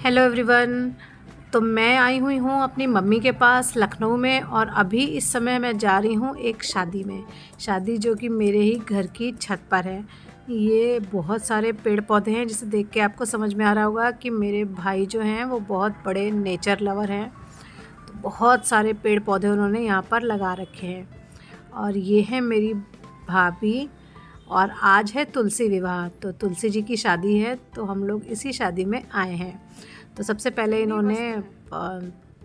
Hello everyone. तो मैं आई हुई हूँ अपनी मम्मी के पास लखनऊ में, और अभी इस समय मैं जा रही हूँ एक शादी में। शादी जो कि मेरे ही घर की छत पर है। ये बहुत सारे पेड़ पौधे हैं, जिसे देख के आपको समझ में आ रहा होगा कि मेरे भाई जो हैं वो बहुत बड़े नेचर लवर हैं। तो बहुत सारे पेड़ पौधे उन्होंने यहाँ पर लगा रखे हैं। और ये है मेरी भाभी, और आज है तुलसी विवाह। तो तुलसी जी की शादी है, तो हम लोग इसी शादी में आए हैं। तो सबसे पहले इन्होंने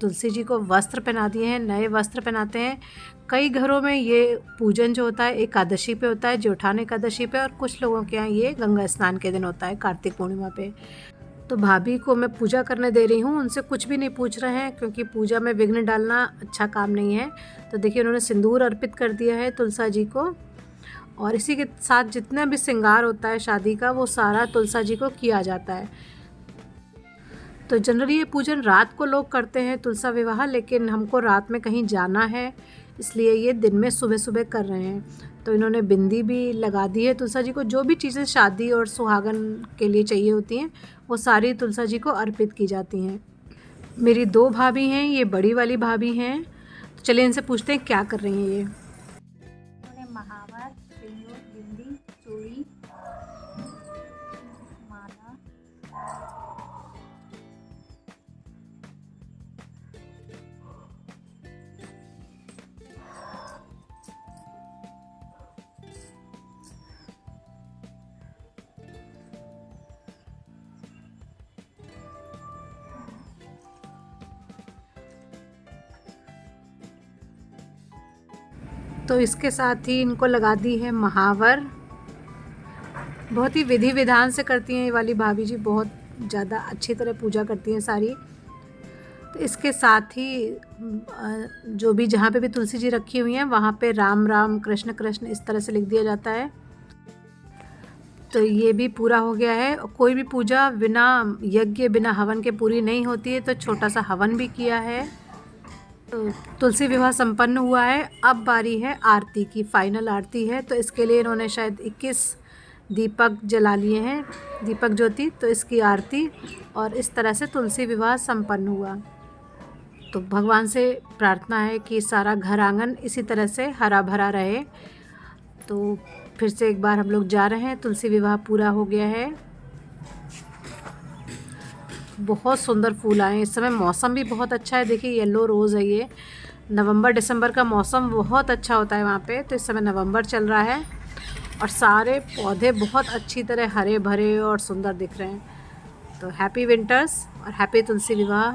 तुलसी जी को वस्त्र पहना दिए हैं, नए वस्त्र पहनाते हैं। कई घरों में ये पूजन जो होता है एकादशी पे होता है, जेठान एकादशी पे, और कुछ लोगों के यहाँ ये गंगा स्नान के दिन होता है, कार्तिक पूर्णिमा पे। तो भाभी को मैं पूजा करने दे रही हूँ, उनसे कुछ भी नहीं पूछ रहे हैं, क्योंकि पूजा में विघ्न डालना अच्छा काम नहीं है। तो देखिए उन्होंने सिंदूर अर्पित कर दिया है तुलसा जी को, और इसी के साथ जितना भी श्रृंगार होता है शादी का, वो सारा तुलसा जी को किया जाता है। तो जनरली ये पूजन रात को लोग करते हैं, तुलसा विवाह, लेकिन हमको रात में कहीं जाना है, इसलिए ये दिन में सुबह सुबह कर रहे हैं। तो इन्होंने बिंदी भी लगा दी है तुलसा जी को। जो भी चीज़ें शादी और सुहागन के लिए चाहिए होती हैं, वो सारी तुलसा जी को अर्पित की जाती हैं। मेरी दो भाभी हैं, ये बड़ी वाली भाभी हैं। तो चलिए इनसे पूछते हैं क्या कर रही हैं ये। महावर, सिंदूर, बिंदी, चूड़ी, माला। तो इसके साथ ही इनको लगा दी है महावर। बहुत ही विधि विधान से करती हैं ये वाली भाभी जी, बहुत ज़्यादा अच्छी तरह पूजा करती हैं सारी। तो इसके साथ ही जो भी जहाँ पे भी तुलसी जी रखी हुई हैं, वहाँ पे राम राम कृष्ण कृष्ण इस तरह से लिख दिया जाता है। तो ये भी पूरा हो गया है। कोई भी पूजा बिना यज्ञ बिना हवन के पूरी नहीं होती है, तो छोटा सा हवन भी किया है। तो तुलसी विवाह संपन्न हुआ है। अब बारी है आरती की, फाइनल आरती है। तो इसके लिए इन्होंने शायद 21 दीपक जला लिए हैं, दीपक ज्योति। तो इसकी आरती, और इस तरह से तुलसी विवाह संपन्न हुआ। तो भगवान से प्रार्थना है कि सारा घर आंगन इसी तरह से हरा भरा रहे। तो फिर से एक बार हम लोग जा रहे हैं। तुलसी विवाह पूरा हो गया है। बहुत सुंदर फूल आए हैं। इस समय मौसम भी बहुत अच्छा है। देखिए येलो रोज़ है ये। नवंबर दिसंबर का मौसम बहुत अच्छा होता है वहाँ पे। तो इस समय नवंबर चल रहा है, और सारे पौधे बहुत अच्छी तरह हरे भरे और सुंदर दिख रहे हैं। तो हैप्पी विंटर्स और हैप्पी तुलसी विवाह।